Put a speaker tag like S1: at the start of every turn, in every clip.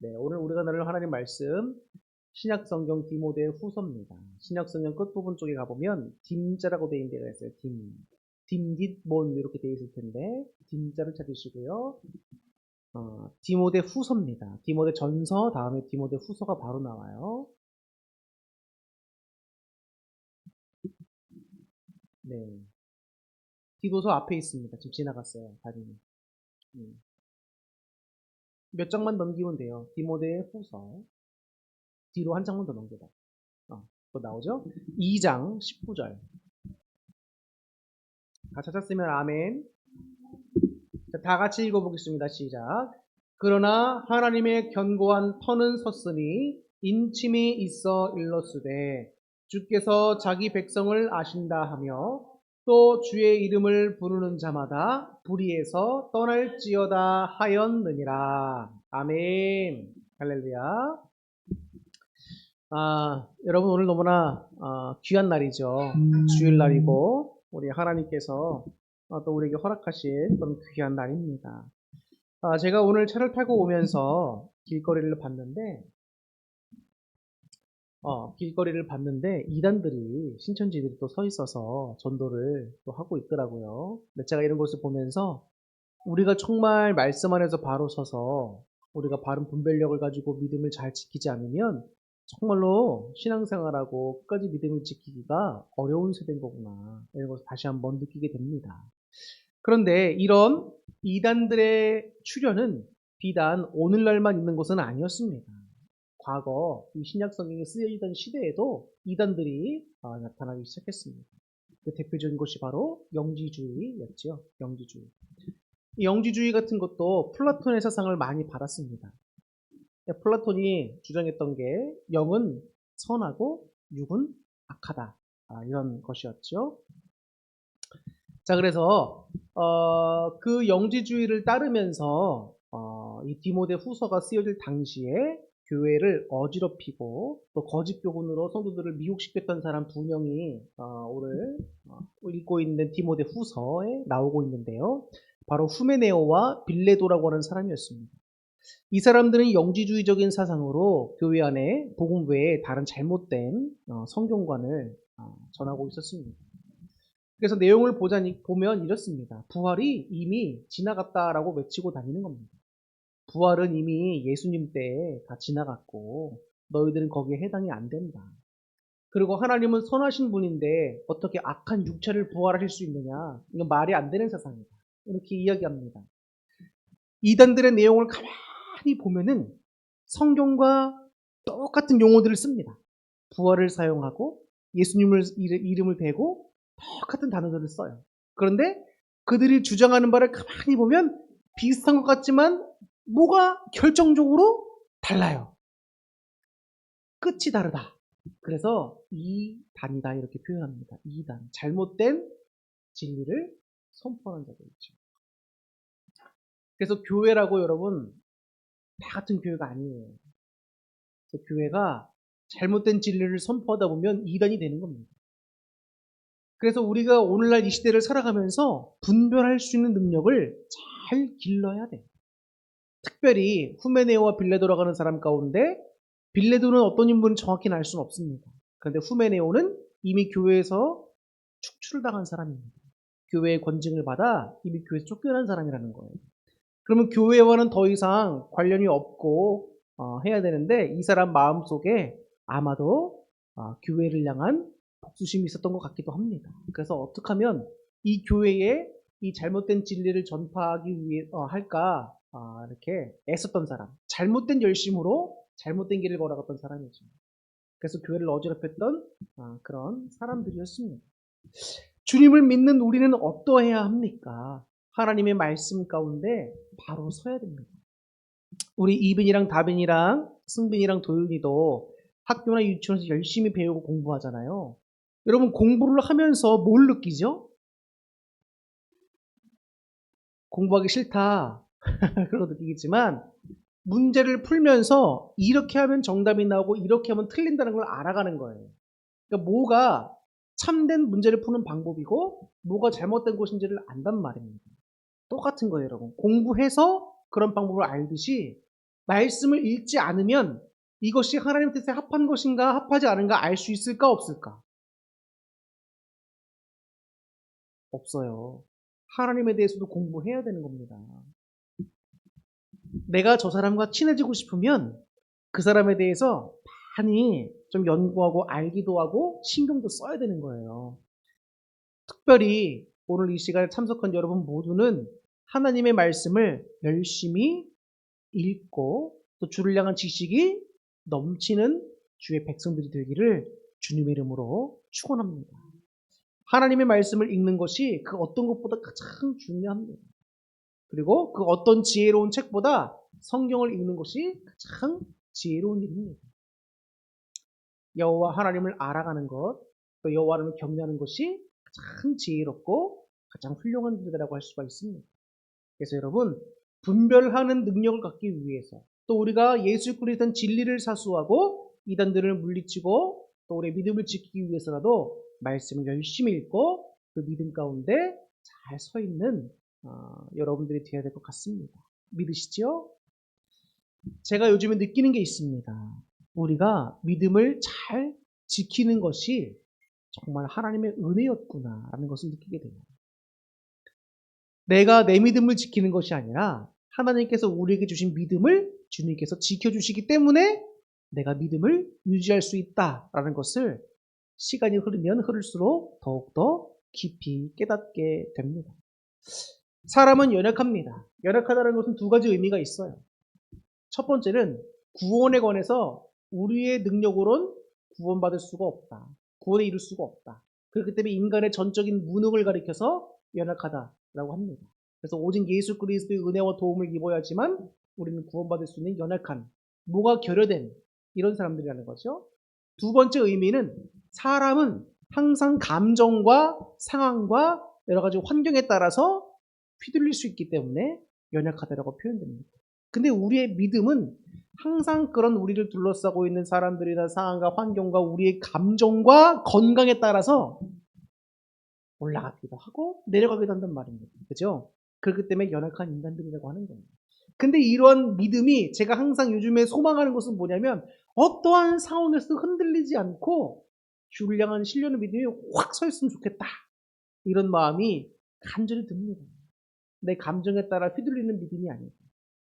S1: 네, 오늘 우리가 나눌 하나님 말씀 신약성경 디모데 후서입니다. 신약성경 끝부분 쪽에 가보면 딤자라고 되어 있는 데가 있어요. 딤딧본 이렇게 되어 있을 텐데 딤자를 찾으시고요. 디모데 후서입니다. 디모데 전서 다음에 디모데 후서가 바로 나와요. 네, 디도서 앞에 있습니다. 지금 지나갔어요. 다리는. 몇 장만 넘기면 돼요. 디모데 후서 뒤로 한 장만 더 넘겨봐. 또 나오죠? 2장 19절. 다 찾았으면 아멘. 자, 다 같이 읽어보겠습니다. 시작. 그러나 하나님의 견고한 터는 섰으니 인침이 있어 일렀으되 주께서 자기 백성을 아신다 하며 또 주의 이름을 부르는 자마다 불의에서 떠날지어다 하였느니라. 아멘. 할렐루야. 여러분 오늘 너무나 귀한 날이죠. 주일날이고 우리 하나님께서 또 우리에게 허락하신 그런 귀한 날입니다. 제가 오늘 차를 타고 오면서 길거리를 봤는데 이단들이 신천지들이 또 서 있어서 전도를 또 하고 있더라고요. 근데 제가 이런 것을 보면서 우리가 정말 말씀 안에서 바로 서서 우리가 바른 분별력을 가지고 믿음을 잘 지키지 않으면 정말로 신앙생활하고 끝까지 믿음을 지키기가 어려운 세대인 거구나. 이런 것을 다시 한번 느끼게 됩니다. 그런데 이런 이단들의 출현은 비단 오늘날만 있는 것은 아니었습니다. 과거 이 신약 성경에 쓰여지던 시대에도 이단들이 나타나기 시작했습니다. 그 대표적인 것이 바로 영지주의였죠. 영지주의. 이 영지주의 같은 것도 플라톤의 사상을 많이 받았습니다. 플라톤이 주장했던 게 영은 선하고 육은 악하다. 이런 것이었죠. 자, 그래서 그 영지주의를 따르면서 이 디모데 후서가 쓰여질 당시에 교회를 어지럽히고 또 거짓 교훈으로 성도들을 미혹시켰던 사람 두 명이 오늘 읽고 있는 디모데 후서에 나오고 있는데요. 바로 후메네오와 빌레도라고 하는 사람이었습니다. 이 사람들은 영지주의적인 사상으로 교회 안에 복음 외에 다른 잘못된 성경관을 전하고 있었습니다. 그래서 내용을 보면 이렇습니다. 부활이 이미 지나갔다라고 외치고 다니는 겁니다. 부활은 이미 예수님 때에 다 지나갔고 너희들은 거기에 해당이 안 된다. 그리고 하나님은 선하신 분인데 어떻게 악한 육체를 부활하실 수 있느냐. 이건 말이 안 되는 사상이다. 이렇게 이야기합니다. 이단들의 내용을 가만히 보면은 성경과 똑같은 용어들을 씁니다. 부활을 사용하고 예수님을 이름을 대고 똑같은 단어들을 써요. 그런데 그들이 주장하는 바를 가만히 보면 비슷한 것 같지만 뭐가 결정적으로 달라요. 끝이 다르다. 그래서 이단이다 이렇게 표현합니다. 이단. 잘못된 진리를 선포하는 자들이죠. 그래서 교회라고 여러분 다 같은 교회가 아니에요. 교회가 잘못된 진리를 선포하다 보면 이단이 되는 겁니다. 그래서 우리가 오늘날 이 시대를 살아가면서 분별할 수 있는 능력을 잘 길러야 돼요. 특별히 후메네오와 빌레도라고 하는 사람 가운데 빌레도는 어떤 인물인지 정확히는 알 수는 없습니다. 그런데 후메네오는 이미 교회에서 축출을 당한 사람입니다. 교회의 권징을 받아 이미 교회에서 쫓겨난 사람이라는 거예요. 그러면 교회와는 더 이상 관련이 없고 해야 되는데 이 사람 마음속에 아마도 교회를 향한 복수심이 있었던 것 같기도 합니다. 그래서 어떻게 하면 이 교회에 이 잘못된 진리를 전파하기 위해 할까 이렇게 애썼던 사람, 잘못된 열심으로 잘못된 길을 걸어갔던 사람이죠. 그래서 교회를 어지럽혔던 그런 사람들이었습니다. 주님을 믿는 우리는 어떠해야 합니까? 하나님의 말씀 가운데 바로 서야 됩니다. 우리 이빈이랑 다빈이랑 승빈이랑 도윤이도 학교나 유치원에서 열심히 배우고 공부하잖아요. 여러분 공부를 하면서 뭘 느끼죠? 공부하기 싫다. 그런 거 느끼겠지만 문제를 풀면서 이렇게 하면 정답이 나오고 이렇게 하면 틀린다는 걸 알아가는 거예요. 그러니까 뭐가 참된 문제를 푸는 방법이고 뭐가 잘못된 것인지를 안단 말입니다. 똑같은 거예요, 여러분. 공부해서 그런 방법을 알듯이 말씀을 읽지 않으면 이것이 하나님 뜻에 합한 것인가 합하지 않은가 알 수 있을까 없을까? 없어요. 하나님에 대해서도 공부해야 되는 겁니다. 내가 저 사람과 친해지고 싶으면 그 사람에 대해서 많이 좀 연구하고 알기도 하고 신경도 써야 되는 거예요. 특별히 오늘 이 시간에 참석한 여러분 모두는 하나님의 말씀을 열심히 읽고 또 주를 향한 지식이 넘치는 주의 백성들이 되기를 주님의 이름으로 축원합니다. 하나님의 말씀을 읽는 것이 그 어떤 것보다 가장 중요합니다. 그리고 그 어떤 지혜로운 책보다 성경을 읽는 것이 가장 지혜로운 일입니다. 여호와 하나님을 알아가는 것, 또 여호와 하나님을 경외하는 것이 가장 지혜롭고 가장 훌륭한 일이라고 할 수가 있습니다. 그래서 여러분, 분별하는 능력을 갖기 위해서 또 우리가 예수 그리스도의 진리를 사수하고 이단들을 물리치고 또 우리의 믿음을 지키기 위해서라도 말씀을 열심히 읽고 그 믿음 가운데 잘 서 있는 여러분들이 되어야 될 것 같습니다. 믿으시죠? 제가 요즘에 느끼는 게 있습니다. 우리가 믿음을 잘 지키는 것이 정말 하나님의 은혜였구나라는 것을 느끼게 돼요. 내가 내 믿음을 지키는 것이 아니라 하나님께서 우리에게 주신 믿음을 주님께서 지켜주시기 때문에 내가 믿음을 유지할 수 있다라는 것을 시간이 흐르면 흐를수록 더욱더 깊이 깨닫게 됩니다. 사람은 연약합니다. 연약하다는 것은 두 가지 의미가 있어요. 첫 번째는 구원에 관해서 우리의 능력으로는 구원받을 수가 없다. 구원에 이룰 수가 없다. 그렇기 때문에 인간의 전적인 무능을 가리켜서 연약하다라고 합니다. 그래서 오직 예수 그리스도의 은혜와 도움을 입어야지만 우리는 구원받을 수 있는 연약한, 뭐가 결여된 이런 사람들이라는 거죠. 두 번째 의미는 사람은 항상 감정과 상황과 여러 가지 환경에 따라서 휘둘릴 수 있기 때문에 연약하다라고 표현됩니다. 근데 우리의 믿음은 항상 그런 우리를 둘러싸고 있는 사람들이나 상황과 환경과 우리의 감정과 건강에 따라서 올라가기도 하고 내려가기도 한단 말입니다. 그죠? 그렇기 때문에 연약한 인간들이라고 하는 겁니다. 근데 이런 믿음이 제가 항상 요즘에 소망하는 것은 뭐냐면 어떠한 상황에서 흔들리지 않고 주를 향한 신뢰의 믿음이 확 서 있으면 좋겠다. 이런 마음이 간절히 듭니다. 내 감정에 따라 휘둘리는 믿음이 아니고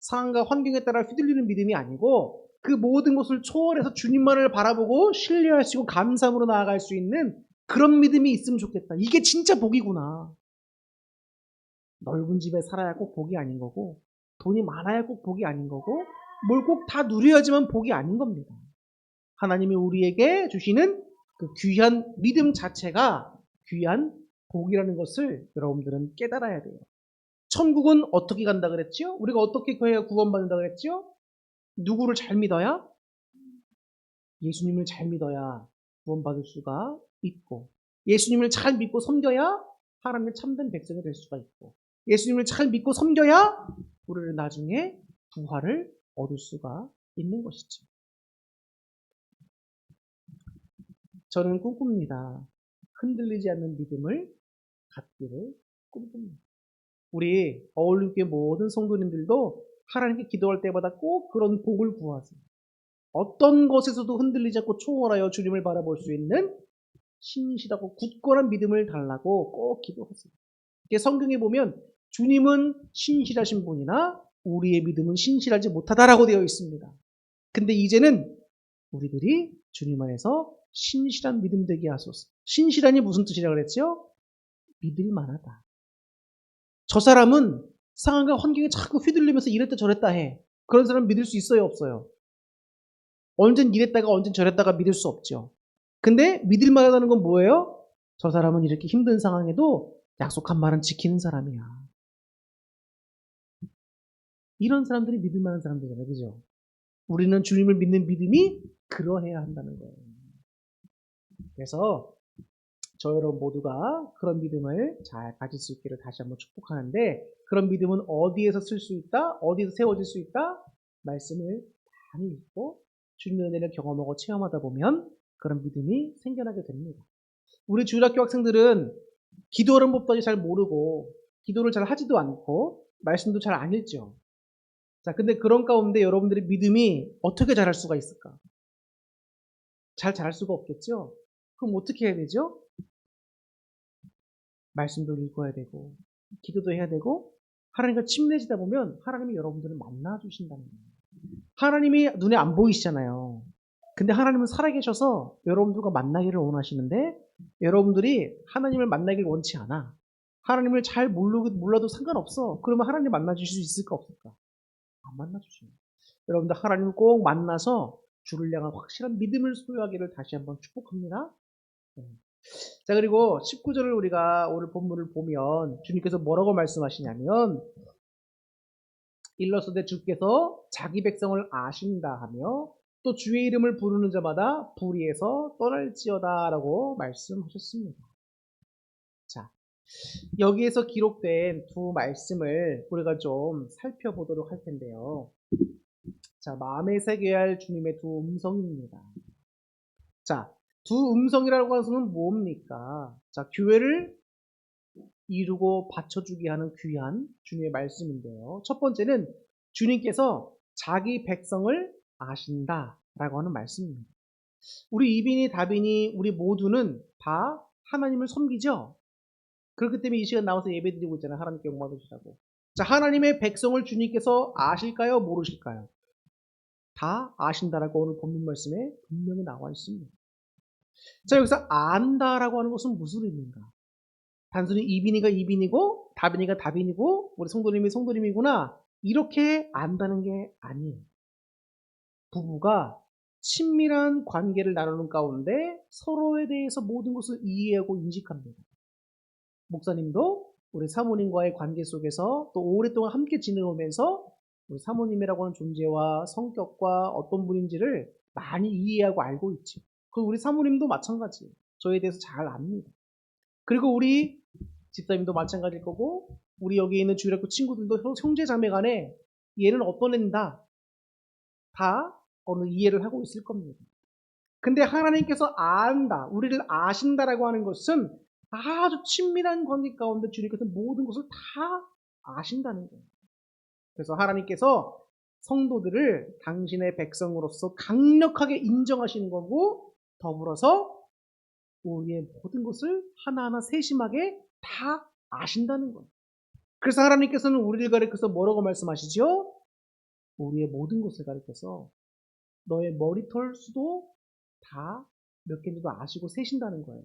S1: 상황과 환경에 따라 휘둘리는 믿음이 아니고 그 모든 것을 초월해서 주님만을 바라보고 신뢰할 수 있고 감사함으로 나아갈 수 있는 그런 믿음이 있으면 좋겠다. 이게 진짜 복이구나. 넓은 집에 살아야 꼭 복이 아닌 거고 돈이 많아야 꼭 복이 아닌 거고 뭘 꼭 다 누려야지만 복이 아닌 겁니다. 하나님이 우리에게 주시는 그 귀한 믿음 자체가 귀한 복이라는 것을 여러분들은 깨달아야 돼요. 천국은 어떻게 간다 그랬죠? 우리가 어떻게 해야 구원받는다 그랬죠? 누구를 잘 믿어야? 예수님을 잘 믿어야 구원받을 수가 있고 예수님을 잘 믿고 섬겨야 하나님의 참된 백성이 될 수가 있고 예수님을 잘 믿고 섬겨야 우리를 나중에 부활을 얻을 수가 있는 것이죠. 저는 꿈꿉니다. 흔들리지 않는 믿음을 갖기를 꿈꿉니다. 우리 어울림교회 모든 성도님들도 하나님께 기도할 때마다 꼭 그런 복을 구하세요. 어떤 것에서도 흔들리지 않고 초월하여 주님을 바라볼 수 있는 신실하고 굳건한 믿음을 달라고 꼭 기도하세요. 성경에 보면 주님은 신실하신 분이나 우리의 믿음은 신실하지 못하다라고 되어 있습니다. 근데 이제는 우리들이 주님 안에서 신실한 믿음 되게 하소서. 신실한이 무슨 뜻이라고 그랬죠? 믿을 만하다. 저 사람은 상황과 환경에 자꾸 휘둘리면서 이랬다 저랬다 해. 그런 사람 믿을 수 있어요, 없어요? 언젠 이랬다가 언젠 저랬다가 믿을 수 없죠. 근데 믿을 만하다는 건 뭐예요? 저 사람은 이렇게 힘든 상황에도 약속한 말은 지키는 사람이야. 이런 사람들이 믿을 만한 사람들이잖아요. 그죠? 우리는 주님을 믿는 믿음이 그러해야 한다는 거예요. 그래서 저 여러분 모두가 그런 믿음을 잘 가질 수 있기를 다시 한번 축복하는데 그런 믿음은 어디에서 쓸 수 있다? 어디에서 세워질 수 있다? 말씀을 많이 읽고 주님의 은혜를 경험하고 체험하다 보면 그런 믿음이 생겨나게 됩니다. 우리 주일학교 학생들은 기도하는 법까지 잘 모르고 기도를 잘 하지도 않고 말씀도 잘 안 읽죠. 자, 근데 그런 가운데 여러분들의 믿음이 어떻게 자랄 수가 있을까? 잘 자랄 수가 없겠죠? 그럼 어떻게 해야 되죠? 말씀도 읽어야 되고, 기도도 해야 되고, 하나님과 친밀해지다 보면 하나님이 여러분들을 만나 주신다는 거예요. 하나님이 눈에 안 보이시잖아요. 근데 하나님은 살아계셔서 여러분들과 만나기를 원하시는데 여러분들이 하나님을 만나기를 원치 않아. 하나님을 잘 몰라도 상관없어. 그러면 하나님 만나 주실 수 있을까 없을까? 안 만나 주셔요. 여러분들 하나님을 꼭 만나서 주를 향한 확실한 믿음을 소유하기를 다시 한번 축복합니다. 네. 자, 그리고 19절을 우리가 오늘 본문을 보면 주님께서 뭐라고 말씀하시냐면 일러스되 주께서 자기 백성을 아신다 하며 또 주의 이름을 부르는 자마다 불의에서 떠날지어다 라고 말씀하셨습니다. 자, 여기에서 기록된 두 말씀을 우리가 좀 살펴보도록 할 텐데요. 자, 마음에 새겨야 할 주님의 두 음성입니다. 자, 두 음성이라고 하는 것은 뭡니까? 자, 교회를 이루고 받쳐주게 하는 귀한 주님의 말씀인데요. 첫 번째는 주님께서 자기 백성을 아신다라고 하는 말씀입니다. 우리 이빈이, 다빈이, 우리 모두는 다 하나님을 섬기죠? 그렇기 때문에 이 시간 나와서 예배 드리고 있잖아요. 하나님께 영광 드리라고. 자, 하나님의 백성을 주님께서 아실까요? 모르실까요? 다 아신다라고 오늘 본문 말씀에 분명히 나와 있습니다. 자, 여기서 안다라고 하는 것은 무슨 의미인가? 단순히 이빈이가 이빈이고 다빈이가 다빈이고 우리 성도님이 성도님이구나 이렇게 안다는 게 아니에요. 부부가 친밀한 관계를 나누는 가운데 서로에 대해서 모든 것을 이해하고 인식합니다. 목사님도 우리 사모님과의 관계 속에서 또 오랫동안 함께 지내오면서 우리 사모님이라고 하는 존재와 성격과 어떤 분인지를 많이 이해하고 알고 있죠. 그리고 우리 사모님도 마찬가지예요. 저에 대해서 잘 압니다. 그리고 우리 집사님도 마찬가지일 거고 우리 여기 있는 주일학교 친구들도 형제 자매 간에 얘는 어떤 애인다 다 어느 이해를 하고 있을 겁니다. 근데 하나님께서 안다, 우리를 아신다라고 하는 것은 아주 친밀한 관계 가운데 주님께서 모든 것을 다 아신다는 거예요. 그래서 하나님께서 성도들을 당신의 백성으로서 강력하게 인정하시는 거고 더불어서 우리의 모든 것을 하나하나 세심하게 다 아신다는 거예요. 그래서 하나님께서는 우리를 가리켜서 뭐라고 말씀하시죠? 우리의 모든 것을 가리켜서 너의 머리털 수도 다 몇 개인지도 아시고 세신다는 거예요.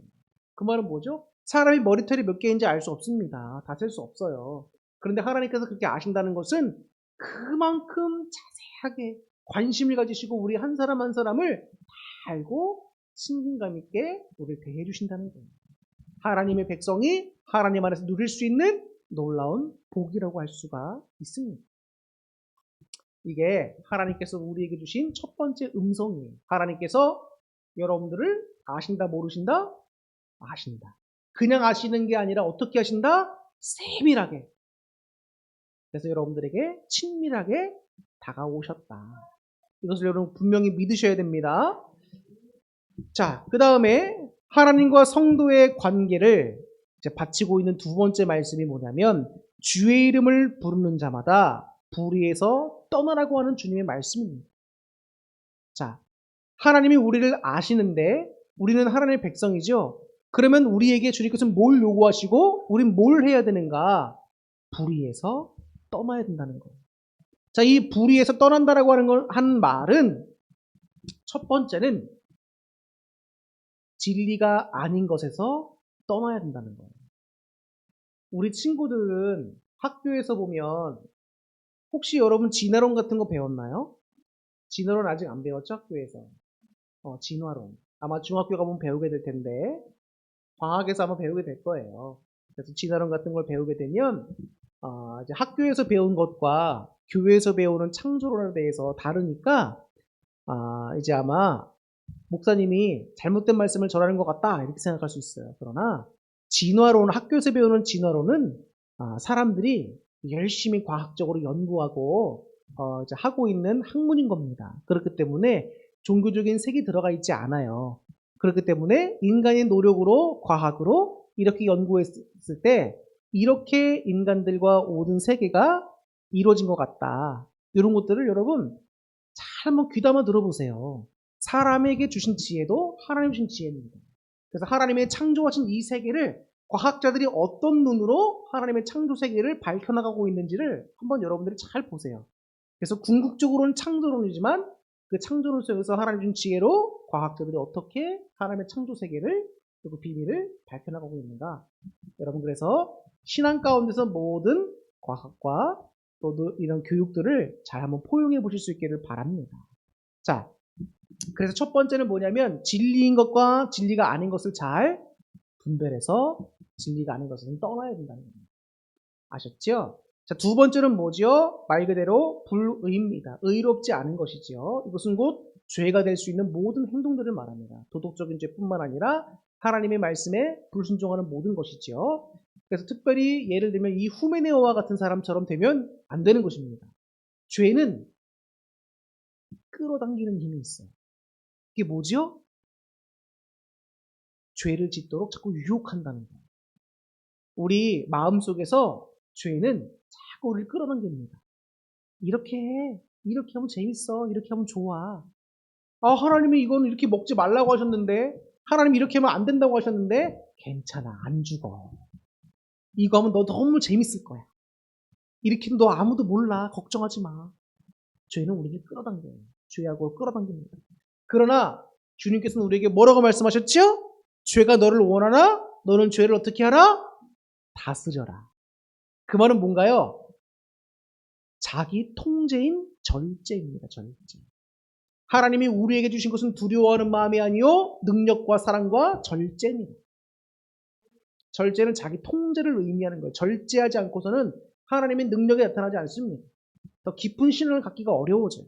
S1: 그 말은 뭐죠? 사람이 머리털이 몇 개인지 알 수 없습니다. 다 셀 수 없어요. 그런데 하나님께서 그렇게 아신다는 것은 그만큼 자세하게 관심을 가지시고 우리 한 사람 한 사람을 다 알고 친근감 있게 우리를 대해 주신다는 거예요. 하나님의 백성이 하나님 안에서 누릴 수 있는 놀라운 복이라고 할 수가 있습니다. 이게 하나님께서 우리에게 주신 첫 번째 음성이에요. 하나님께서 여러분들을 아신다 모르신다? 아신다. 그냥 아시는 게 아니라 어떻게 아신다? 세밀하게. 그래서 여러분들에게 친밀하게 다가오셨다. 이것을 여러분 분명히 믿으셔야 됩니다. 자, 그 다음에 하나님과 성도의 관계를 이제 바치고 있는 두 번째 말씀이 뭐냐면 주의 이름을 부르는 자마다 불의에서 떠나라고 하는 주님의 말씀입니다. 자, 하나님이 우리를 아시는데 우리는 하나님의 백성이죠. 그러면 우리에게 주님께서 뭘 요구하시고 우린 뭘 해야 되는가? 불의에서 떠나야 된다는 거예요. 자, 이 불의에서 떠난다라고 하는 말은 첫 번째는 진리가 아닌 것에서 떠나야 된다는 거예요. 우리 친구들은 학교에서 보면 혹시 여러분 진화론 같은 거 배웠나요? 진화론 아직 안 배웠죠? 학교에서. 진화론. 아마 중학교 가면 배우게 될 텐데 방학에서 아마 배우게 될 거예요. 그래서 진화론 같은 걸 배우게 되면 이제 학교에서 배운 것과 교회에서 배우는 창조론에 대해서 다르니까 이제 아마 목사님이 잘못된 말씀을 전하는 것 같다 이렇게 생각할 수 있어요. 그러나 진화론, 학교에서 배우는 진화론은 사람들이 열심히 과학적으로 연구하고 이제 하고 있는 학문인 겁니다. 그렇기 때문에 종교적인 색이 들어가 있지 않아요. 그렇기 때문에 인간의 노력으로 과학으로 이렇게 연구했을 때 이렇게 인간들과 모든 세계가 이루어진 것 같다. 이런 것들을 여러분 잘 한번 귀담아 들어보세요. 사람에게 주신 지혜도 하나님 주신 지혜입니다. 그래서 하나님의 창조하신 이 세계를 과학자들이 어떤 눈으로 하나님의 창조 세계를 밝혀나가고 있는지를 한번 여러분들이 잘 보세요. 그래서 궁극적으로는 창조론이지만 그 창조론 속에서 하나님 준 지혜로 과학자들이 어떻게 하나님의 창조 세계를 그리고 비밀을 밝혀나가고 있는가. 여러분 그래서 신앙 가운데서 모든 과학과 또 이런 교육들을 잘 한번 포용해 보실 수 있기를 바랍니다. 자, 그래서 첫 번째는 뭐냐면 진리인 것과 진리가 아닌 것을 잘 분별해서 진리가 아닌 것은 떠나야 된다는 겁니다. 아셨죠? 자, 두 번째는 뭐죠? 말 그대로 불의입니다. 의롭지 않은 것이지요. 이것은 곧 죄가 될 수 있는 모든 행동들을 말합니다. 도덕적인 죄뿐만 아니라 하나님의 말씀에 불순종하는 모든 것이지요. 그래서 특별히 예를 들면 이 후메네오와 같은 사람처럼 되면 안 되는 것입니다. 죄는 끌어당기는 힘이 있어요. 이게 뭐죠? 죄를 짓도록 자꾸 유혹한다는 거예요. 우리 마음속에서 죄는 자꾸 우리를 끌어당깁니다. 이렇게 해. 이렇게 하면 재밌어. 이렇게 하면 좋아. 아, 하나님이 이거는 이렇게 먹지 말라고 하셨는데, 하나님이 이렇게 하면 안 된다고 하셨는데, 괜찮아. 안 죽어. 이거 하면 너 너무 재밌을 거야. 이렇게 너 아무도 몰라. 걱정하지 마. 죄는 우리를 끌어당겨요. 죄하고 끌어당깁니다. 그러나 주님께서는 우리에게 뭐라고 말씀하셨죠? 죄가 너를 원하나? 너는 죄를 어떻게 하라? 다스려라. 그 말은 뭔가요? 자기 통제인 절제입니다. 절제. 하나님이 우리에게 주신 것은 두려워하는 마음이 아니요 능력과 사랑과 절제입니다. 절제는 자기 통제를 의미하는 거예요. 절제하지 않고서는 하나님의 능력이 나타나지 않습니다. 더 깊은 신앙을 갖기가 어려워져요.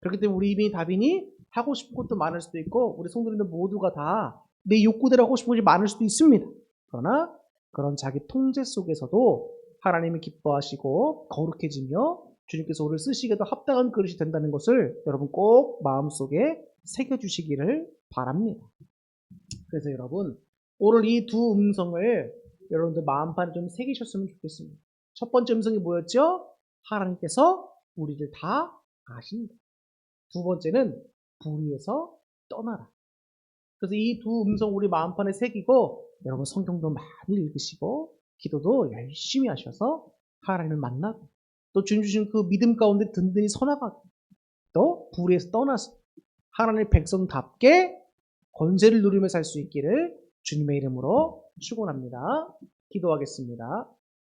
S1: 그렇기 때문에 우리 이미 다빈이 하고 싶은 것도 많을 수도 있고 우리 성도님들 모두가 다 내 욕구대로 하고 싶은 것이 많을 수도 있습니다. 그러나 그런 자기 통제 속에서도 하나님이 기뻐하시고 거룩해지며 주님께서 우리를 쓰시기에도 합당한 그릇이 된다는 것을 여러분 꼭 마음속에 새겨주시기를 바랍니다. 그래서 여러분 오늘 이 두 음성을 여러분들 마음판에 좀 새기셨으면 좋겠습니다. 첫 번째 음성이 뭐였죠? 하나님께서 우리를 다 아신다. 두 번째는 불의에서 떠나라. 그래서 이 두 음성 우리 마음판에 새기고 여러분 성경도 많이 읽으시고 기도도 열심히 하셔서 하나님을 만나고 또 주님 주신 그 믿음 가운데 든든히 서나가고 또 불의에서 떠나서 하나님의 백성답게 권세를 누리며 살 수 있기를 주님의 이름으로 축원합니다. 기도하겠습니다.